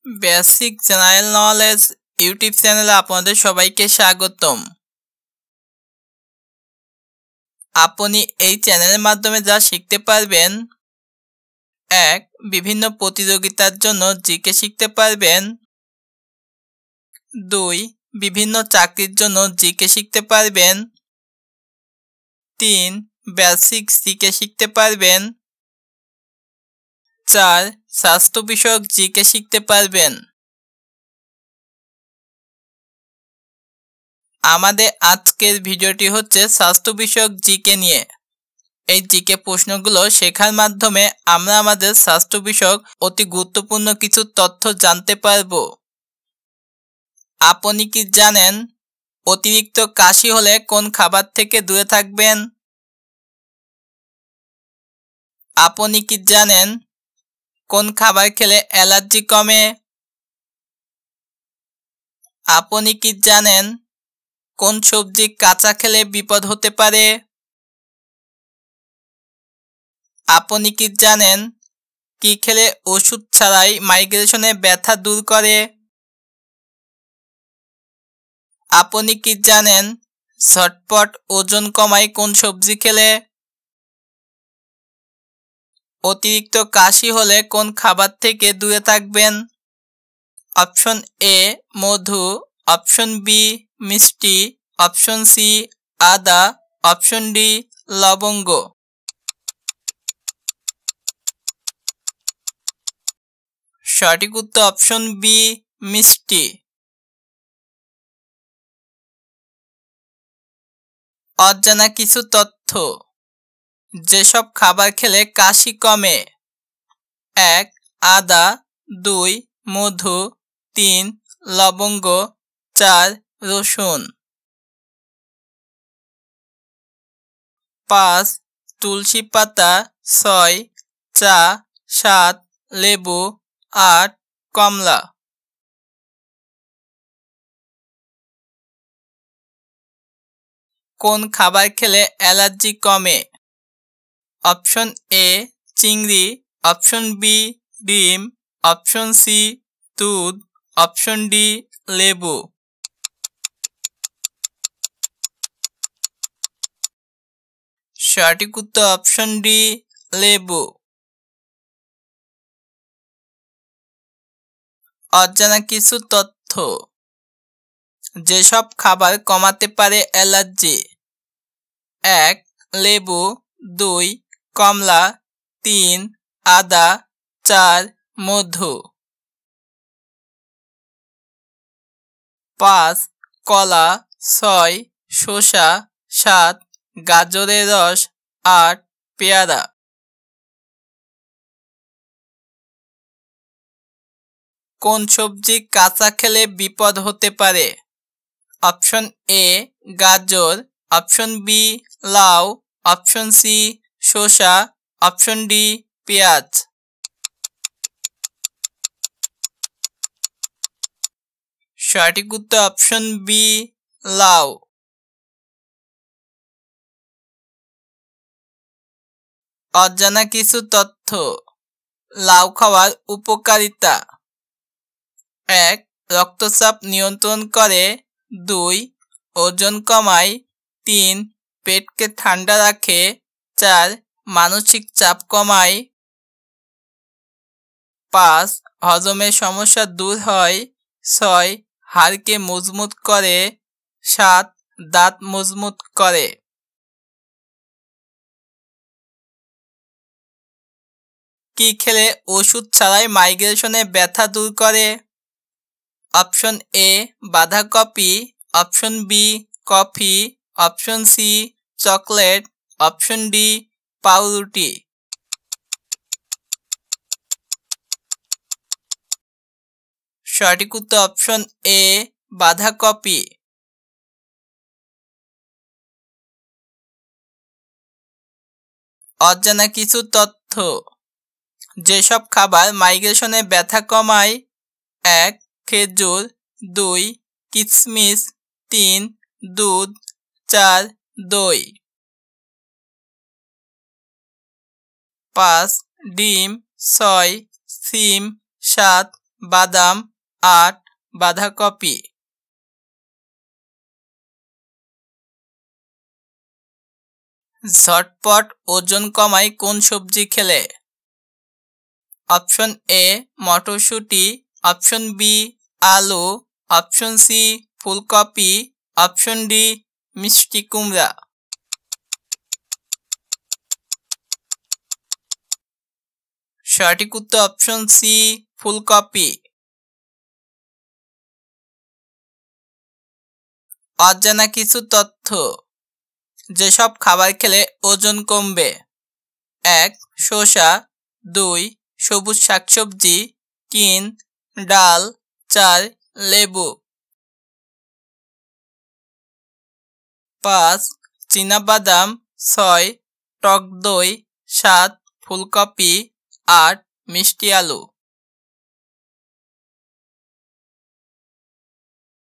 Basic general knowledge YouTube চ্যানেলে আপনাদের সবাইকে স্বাগতম। আপনি এই চ্যানেলের মাধ্যমে যা শিখতে পারবেন: 1. বিভিন্ন প্রতিযোগিতার জন্য জিকে শিখতে পারবেন। 2. বিভিন্ন চাকরির জন্য জিকে শিখতে পারবেন। 3. বেসিক জিকে শিখতে পারবেন। 4. স্বাস্থ্য বিষয়ক জিকে শিখতে পারবেন। আমাদের আজকের ভিডিওটি হচ্ছে স্বাস্থ্য বিষয়ক জিকে নিয়ে। এই জিকে প্রশ্নগুলো শেখার মাধ্যমে আমরা আমাদের স্বাস্থ্য বিষয়ক অতি গুরুত্বপূর্ণ কিছু তথ্য জানতে পারব। আপনি কি জানেন অতিরিক্ত কাশি হলে কোন খাবার থেকে দূরে থাকবেন? আপনি কি জানেন কোন খাবার খেলে অ্যালার্জি কমে? আপনি কি জানেন কোন সবজি কাঁচা খেলে বিপদ হতে পারে? আপনি কি জানেন কি খেলে ওষুধ ছাড়াই মাইগ্রেশনের ব্যথা দূর করে? আপনি কি জানেন ঝটপট ওজন কমায় কোন সবজি খেলে? অতিরিক্ত কাশি হলে কোন খাবার থেকে দূরে থাকবেন? অপশন এ মধু, অপশন বি মিষ্টি, অপশন সি আদা, অপশন ডি লবঙ্গ। সঠিক উত্তর অপশন বি মিষ্টি। অজানা কিছু তথ্য: যেসব খাবার খেলে কাশি কমে: 1. আদা, 2. মধু, 3. লবঙ্গ, 4. রসুন। 5. তুলসী পাতা, 6. চা, 7. লেবু, 8. কমলা। কোন খাবার খেলে অ্যালার্জি কমে? অপশন এ চিংড়ি, অপশন বি ডিম, অপশন সি দুধ, অপশন ডি লেবু। সঠিক উত্তর অপশন ডি লেবু। অজানা কিছু তথ্য: যেসব খাবার কমাতে পারে অ্যালার্জি: 1. লেবু, 2. কমলা, 3. আদা, 4. মধু। 5. কলা, 6. শসা, 7. গাজরের রস, 8. পেয়ারা। কোন সবজি কাঁচা খেলে বিপদ হতে পারে? অপশন এ গাজর, অপশন বি লাউ, অপশন সি শসা, অপশন ডি পেঁয়াজ। সঠিক উত্তর অপশন বি লাউ। অজানা কিছু তথ্য: লাউ খাওয়ার উপকারিতা: 1. রক্তচাপ নিয়ন্ত্রণ করে, 2. ওজন কমায়, 3. পেটকে ঠান্ডা রাখে, 4. মানসিক চাপ কমায়, 5. হজমের সমস্যা দূর হয়, 6. হাড়কে মজবুত করে, 7. দাঁত মজবুত করে। কি খেলে ওষুধ ছাড়াই মাইগ্রেশনের ব্যথা দূর করে? অপশন এ বাঁধাকপি, option B coffee, option C chocolate, option D পাউরুটি। সঠিক উত্তর অপশন এ বাঁধাকপি। অজানা কিছু তথ্য: যেসব খাবার মাইগ্রেশনের ব্যথা কমায়: 1. খেজুর, 2. কিশমিশ, 3. দুধ, 4. দই। 5. ডিম, 6. সিম, 7. বাদাম ৮ বাঁধাকপি। ঝটপট ওজন কমায় কোন সবজি খেলে? অপশন এ মটরশুঁটি, অপশন বি আলু, অপশন সি ফুলকপি, অপশন ডি মিষ্টি কুমড়া। সঠিক উত্তর অপশন সি ফুলকপি। অজানা কিছু তথ্য। যেসব খাবার খেলে ওজন কমবে: ১ শসা, ২ সবুজ শাকসবজি, ৩ ডাল, ৪ লেবু, ৫ চীনাবাদাম, ৬ টক দই, ৭ ফুলকপি, ৮ মিষ্টি আলু।